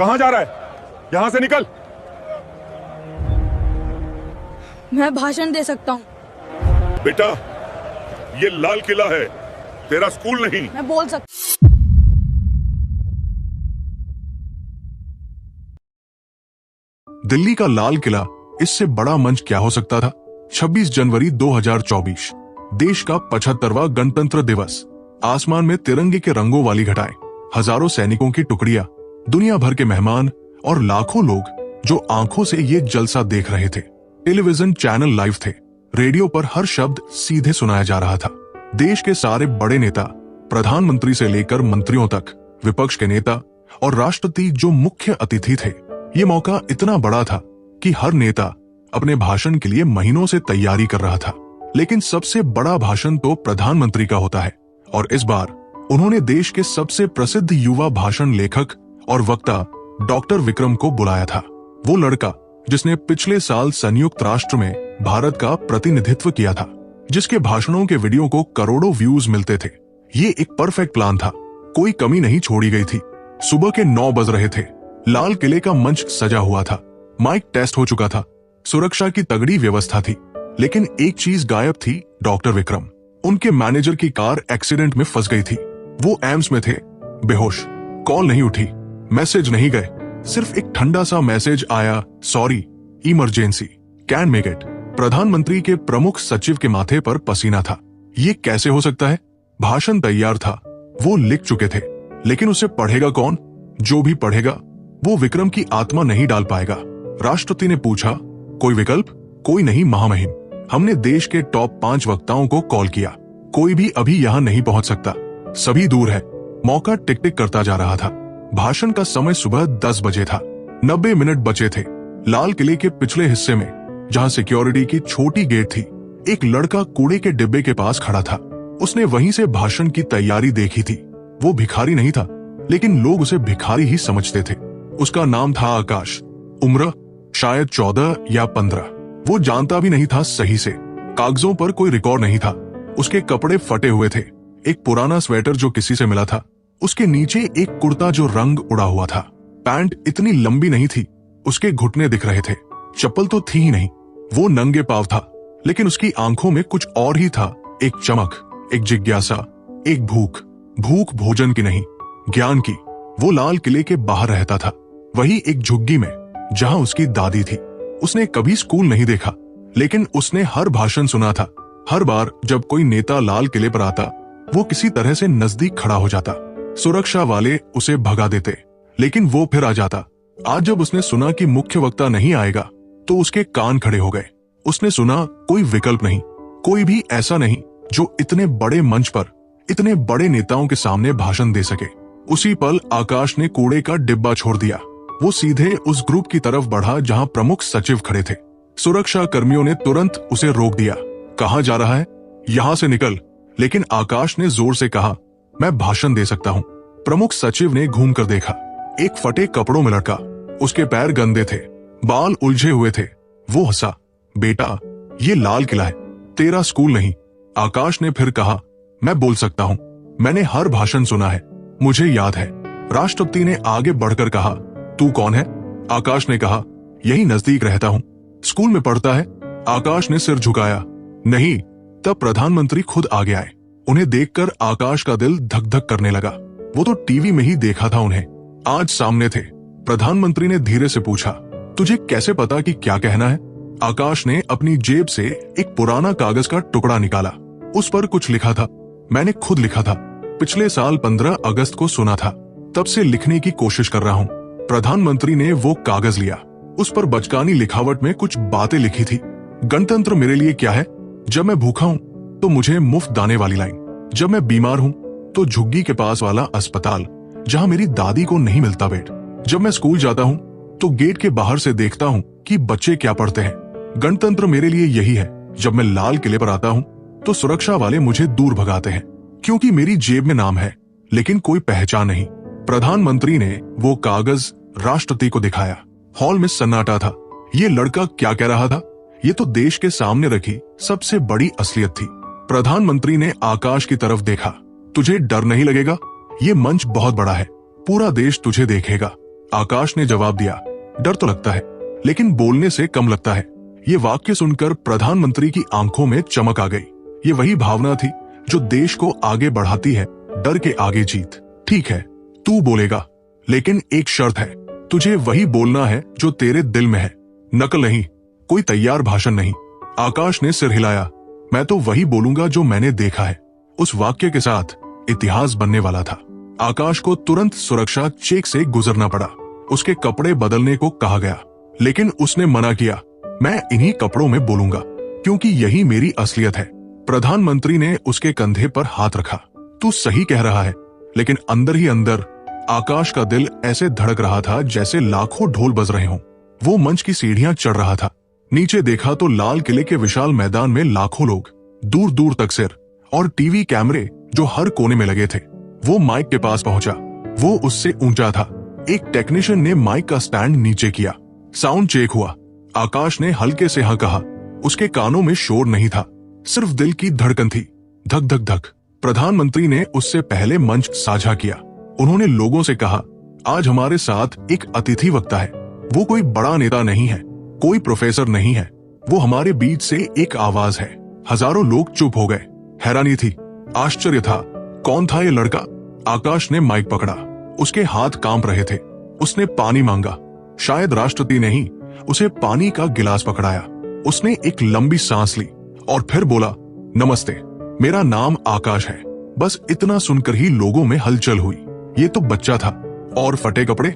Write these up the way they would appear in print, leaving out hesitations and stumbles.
कहां जा रहा है? यहां से निकल। मैं भाषण दे सकता हूँ। बेटा, ये लाल किला है, तेरा स्कूल नहीं। मैं बोल सकता। दिल्ली का लाल किला, इससे बड़ा मंच क्या हो सकता था? 26 जनवरी 2024, देश का 75वां गणतंत्र दिवस। आसमान में तिरंगे के रंगों वाली घटाएं, हजारों सैनिकों की टुकड़ियां, दुनिया भर के मेहमान और लाखों लोग जो आंखों से ये जलसा देख रहे थे। टेलीविजन चैनल लाइव थे, रेडियो पर हर शब्द सीधे सुनाया जा रहा था। देश के सारे बड़े नेता, प्रधानमंत्री से लेकर मंत्रियों तक, विपक्ष के नेता और राष्ट्रपति जो मुख्य अतिथि थे। ये मौका इतना बड़ा था कि हर नेता अपने भाषण के लिए महीनों से तैयारी कर रहा था। लेकिन सबसे बड़ा भाषण तो प्रधानमंत्री का होता है, और इस बार उन्होंने देश के सबसे प्रसिद्ध युवा भाषण लेखक और वक्ता डॉक्टर विक्रम को बुलाया था। वो लड़का जिसने पिछले साल संयुक्त राष्ट्र में भारत का प्रतिनिधित्व किया था, जिसके भाषणों के वीडियो को करोड़ों व्यूज मिलते थे। ये एक परफेक्ट प्लान था, कोई कमी नहीं छोड़ी गई थी। सुबह के 9 बज रहे थे, लाल किले का मंच सजा हुआ था, माइक टेस्ट हो चुका था, सुरक्षा की तगड़ी व्यवस्था थी। लेकिन एक चीज गायब थी, डॉक्टर विक्रम। उनके मैनेजर की कार एक्सीडेंट में फंस गई थी। वो एम्स में थे, बेहोश। कॉल नहीं उठी, मैसेज नहीं गए, सिर्फ एक ठंडा सा मैसेज आया, sorry, emergency, can make it. प्रधानमंत्री के प्रमुख सचिव के माथे पर पसीना था। ये कैसे हो सकता है? भाषण तैयार था, वो लिख चुके थे, लेकिन उसे पढ़ेगा कौन? जो भी पढ़ेगा वो विक्रम की आत्मा नहीं डाल पाएगा। राष्ट्रपति ने पूछा, कोई विकल्प? कोई नहीं महामहिम, हमने देश के टॉप 5 वक्ताओं को कॉल किया, कोई भी अभी यहाँ नहीं पहुंच सकता, सभी दूर है। मौका टिक टिक करता जा रहा था। भाषण का समय सुबह 10 बजे था, 90 मिनट बचे थे। लाल किले के पिछले हिस्से में, जहाँ सिक्योरिटी की छोटी गेट थी, एक लड़का कूड़े के डिब्बे के पास खड़ा था। उसने वहीं से भाषण की तैयारी देखी थी। वो भिखारी नहीं था, लेकिन लोग उसे भिखारी ही समझते थे। उसका नाम था आकाश, उम्र शायद 14 या 15। वो जानता भी नहीं था सही से, कागजों पर कोई रिकॉर्ड नहीं था। उसके कपड़े फटे हुए थे, एक पुराना स्वेटर जो किसी से मिला था, उसके नीचे एक कुर्ता जो रंग उड़ा हुआ था। पैंट इतनी लंबी नहीं थी, उसके घुटने दिख रहे थे। चप्पल तो थी ही नहीं। वो नंगे पांव था, लेकिन उसकी आंखों में कुछ और ही था, एक चमक, एक जिज्ञासा, एक भूख। भूख भोजन की नहीं, ज्ञान की। वो लाल किले के बाहर रहता था, वही एक झुग्गी में जहां उसकी दादी थी। उसने कभी स्कूल नहीं देखा, लेकिन उसने हर भाषण सुना था। हर बार जब कोई नेता लाल किले पर आता, वो किसी तरह से नजदीक खड़ा हो जाता। सुरक्षा वाले उसे भगा देते, लेकिन वो फिर आ जाता। आज जब उसने सुना कि मुख्य वक्ता नहीं आएगा, तो उसके कान खड़े हो गए। उसने सुना, कोई विकल्प नहीं, कोई भी ऐसा नहीं जो इतने बड़े मंच पर इतने बड़े नेताओं के सामने भाषण दे सके। उसी पल आकाश ने कूड़े का डिब्बा छोड़ दिया। वो सीधे उस ग्रुप की तरफ बढ़ा जहां प्रमुख सचिव खड़े थे। सुरक्षा कर्मियों ने तुरंत उसे रोक दिया। कहां जा रहा है? यहां से निकल। लेकिन आकाश ने जोर से कहा, मैं भाषण दे सकता हूं। प्रमुख सचिव ने घूम कर देखा, एक फटे कपड़ों में लड़का, उसके पैर गंदे थे, बाल उलझे हुए थे। वो हंसा, बेटा, ये लाल किला है, तेरा स्कूल नहीं। आकाश ने फिर कहा, मैं बोल सकता हूं, मैंने हर भाषण सुना है, मुझे याद है। राष्ट्रपति ने आगे बढ़कर कहा, तू कौन है? आकाश ने कहा, यही नजदीक रहता हूं। स्कूल में पढ़ता है? आकाश ने सिर झुकाया, नहीं। तब प्रधानमंत्री खुद आगे आए। उन्हें देखकर आकाश का दिल धक धक करने लगा। वो तो टीवी में ही देखा था उन्हें, आज सामने थे। प्रधानमंत्री ने धीरे से पूछा, तुझे कैसे पता कि क्या कहना है? आकाश ने अपनी जेब से एक पुराना कागज का टुकड़ा निकाला। उस पर कुछ लिखा था। मैंने खुद लिखा था, पिछले साल 15 अगस्त को सुना था, तब से लिखने की कोशिश कर रहा हूं। प्रधानमंत्री ने वो कागज लिया। उस पर बचकानी लिखावट में कुछ बातें लिखी थी। गणतंत्र मेरे लिए क्या है? जब मैं भूखा हूं तो मुझे मुफ्त दाने वाली लाइन, जब मैं बीमार हूं तो झुग्गी के पास वाला अस्पताल जहां मेरी दादी को नहीं मिलता बेड, जब मैं स्कूल जाता हूं तो गेट के बाहर से देखता हूं कि बच्चे क्या पढ़ते हैं। गणतंत्र मेरे लिए यही है। जब मैं लाल किले पर आता हूं तो सुरक्षा वाले मुझे दूर भगाते हैं, क्योंकि मेरी जेब में नाम है, लेकिन कोई पहचान नहीं। प्रधानमंत्री ने वो कागज राष्ट्रपति को दिखाया। हॉल में सन्नाटा था। ये लड़का क्या कह रहा था? ये तो देश के सामने रखी सबसे बड़ी असलियत थी। प्रधानमंत्री ने आकाश की तरफ देखा। तुझे डर नहीं लगेगा? ये मंच बहुत बड़ा है, पूरा देश तुझे देखेगा। आकाश ने जवाब दिया, डर तो लगता है, लेकिन बोलने से कम लगता है। ये वाक्य सुनकर प्रधानमंत्री की आंखों में चमक आ गई। ये वही भावना थी जो देश को आगे बढ़ाती है, डर के आगे जीत। ठीक है, तू बोलेगा, लेकिन एक शर्त है, तुझे वही बोलना है जो तेरे दिल में है, नकल नहीं, कोई तैयार भाषण नहीं। आकाश ने सिर हिलाया, मैं तो वही बोलूंगा जो मैंने देखा है। उस वाक्य के साथ इतिहास बनने वाला था। आकाश को तुरंत सुरक्षा चेक से गुजरना पड़ा। उसके कपड़े बदलने को कहा गया, लेकिन उसने मना किया, मैं इन्हीं कपड़ों में बोलूंगा, क्योंकि यही मेरी असलियत है। प्रधानमंत्री ने उसके कंधे पर हाथ रखा, तू सही कह रहा है। लेकिन अंदर ही अंदर आकाश का दिल ऐसे धड़क रहा था जैसे लाखों ढोल बज रहे हों। वो मंच की सीढ़ियां चढ़ रहा था। नीचे देखा तो लाल किले के विशाल मैदान में लाखों लोग, दूर दूर तक सिर और टीवी कैमरे जो हर कोने में लगे थे। वो माइक के पास पहुंचा। वो उससे ऊंचा था। एक टेक्नीशियन ने माइक का स्टैंड नीचे किया। साउंड चेक हुआ। आकाश ने हल्के से हाँ कहा। उसके कानों में शोर नहीं था, सिर्फ दिल की धड़कन थी, धक धक धक। प्रधानमंत्री ने उससे पहले मंच साझा किया। उन्होंने लोगों से कहा, आज हमारे साथ एक अतिथि वक्ता है। वो कोई बड़ा नेता नहीं है, कोई प्रोफेसर नहीं है, वो हमारे बीच से एक आवाज है। हजारों लोग चुप हो गए। हैरानी थी, आश्चर्य था, कौन था ये लड़का? आकाश ने माइक पकड़ा। उसके हाथ कांप रहे थे। उसने पानी मांगा। शायद राष्ट्रपति ने ही उसे पानी का गिलास पकड़ाया। उसने एक लंबी सांस ली और फिर बोला, नमस्ते, मेरा नाम आकाश है। बस इतना सुनकर ही लोगों में हलचल हुई। ये तो बच्चा था और फटे कपड़े,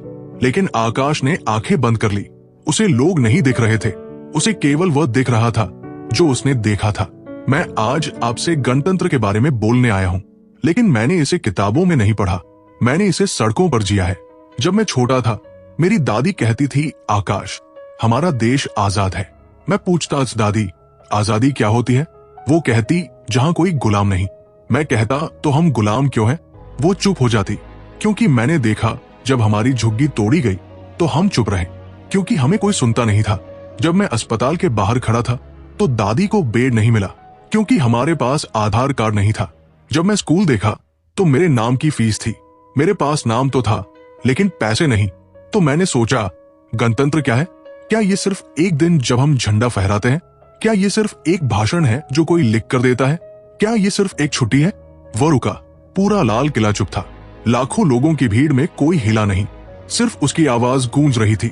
लेकिन आकाश ने आंखें बंद कर ली। उसे लोग नहीं दिख रहे थे, उसे केवल वह दिख रहा था जो उसने देखा था। मैं आज आपसे गणतंत्र के बारे में बोलने आया हूँ, लेकिन मैंने इसे किताबों में नहीं पढ़ा, मैंने इसे सड़कों पर जिया है। जब मैं छोटा था, मेरी दादी कहती थी, आकाश, हमारा देश आजाद है। मैं पूछता, दादी, आजादी क्या होती है? वो कहती, जहां कोई गुलाम नहीं। मैं कहता, तो हम गुलाम क्यों हैं? वो चुप हो जाती, क्योंकि मैंने देखा जब हमारी झुग्गी तोड़ी गई तो हम चुप रहे, क्योंकि हमें कोई सुनता नहीं था। जब मैं अस्पताल के बाहर खड़ा था तो दादी को बेड नहीं मिला, क्योंकि हमारे पास आधार कार्ड नहीं था। जब मैं स्कूल देखा तो मेरे नाम की फीस थी। मेरे पास नाम तो था, लेकिन पैसे नहीं। तो मैंने सोचा, गणतंत्र क्या है? क्या ये सिर्फ एक दिन जब हम झंडा फहराते हैं? क्या ये सिर्फ एक भाषण है जो कोई लिख कर देता है? क्या ये सिर्फ एक छुट्टी है? वो रुका। पूरा लाल किला चुप था। लाखों लोगों की भीड़ में कोई हिला नहीं, सिर्फ उसकी आवाज गूंज रही थी,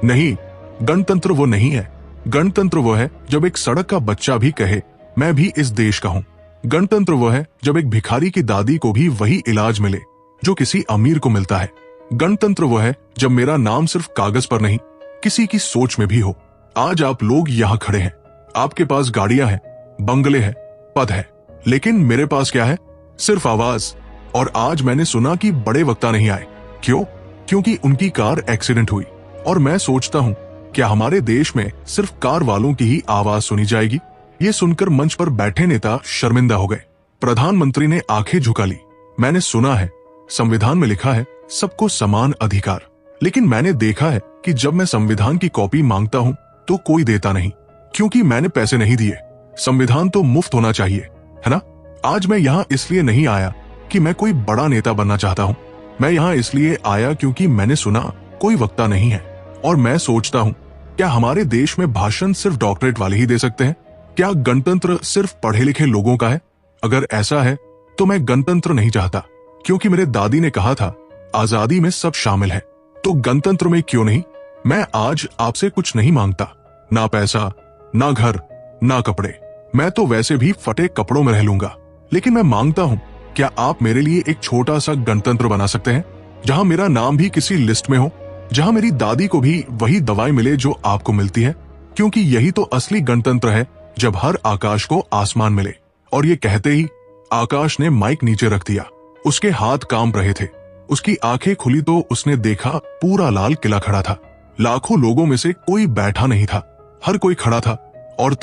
नहीं, गणतंत्र वो नहीं है। गणतंत्र वो है जब एक सड़क का बच्चा भी कहे, मैं भी इस देश का हूँ। गणतंत्र वो है जब एक भिखारी की दादी को भी वही इलाज मिले जो किसी अमीर को मिलता है। गणतंत्र वो है जब मेरा नाम सिर्फ कागज पर नहीं, किसी की सोच में भी हो। आज आप लोग यहाँ खड़े हैं, आपके पास गाड़ियां हैं, बंगले हैं, पद है, लेकिन मेरे पास क्या है? सिर्फ आवाज। और आज मैंने सुना कि बड़े वक्ता नहीं आए। क्यों? क्योंकि उनकी कार एक्सीडेंट हुई। और मैं सोचता हूँ, क्या हमारे देश में सिर्फ कार वालों की ही आवाज सुनी जाएगी? ये सुनकर मंच पर बैठे नेता शर्मिंदा हो गए। प्रधानमंत्री ने आंखें झुका ली। मैंने सुना है, संविधान में लिखा है सबको समान अधिकार, लेकिन मैंने देखा है कि जब मैं संविधान की कॉपी मांगता हूँ तो कोई देता नहीं, क्योंकि मैंने पैसे नहीं दिए। संविधान तो मुफ्त होना चाहिए, है ना? आज मैं यहाँ इसलिए नहीं आया कि मैं कोई बड़ा नेता बनना चाहता हूँ। मैं यहाँ इसलिए आया क्योंकि मैंने सुना कोई वक्ता नहीं है। और मैं सोचता हूँ, क्या हमारे देश में भाषण सिर्फ डॉक्टरेट वाले ही दे सकते हैं? क्या गणतंत्र सिर्फ पढ़े लिखे लोगों का है? अगर ऐसा है तो मैं गणतंत्र नहीं चाहता, क्योंकि मेरे दादी ने कहा था, आजादी में सब शामिल है। तो गणतंत्र में क्यों नहीं? मैं आज आपसे कुछ नहीं मांगता, ना पैसा, ना घर, ना कपड़े। मैं तो वैसे भी फटे कपड़ों में रह लूंगा, लेकिन मैं मांगता हूँ, क्या आप मेरे लिए एक छोटा सा गणतंत्र बना सकते हैं, जहां मेरा नाम भी किसी लिस्ट में हो, जहां मेरी दादी को भी वही दवाई मिले जो आपको मिलती है? क्योंकि यही तो असली गणतंत्र है, जब हर आकाश को आसमान मिले। और ये कहते ही आकाश ने माइक नीचे रख दिया। उसके हाथ कांप रहे थे। उसकी आंखें खुली तो उसने देखा पूरा लाल किला खड़ा था। लाखों लोगों में से कोई बैठा नहीं था, हर कोई खड़ा था। और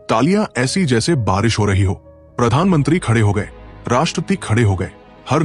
तालियां ऐसी जैसे बारिश हो रही हो। प्रधानमंत्री खड़े हो गए, राष्ट्रपति खड़े हो गए, हर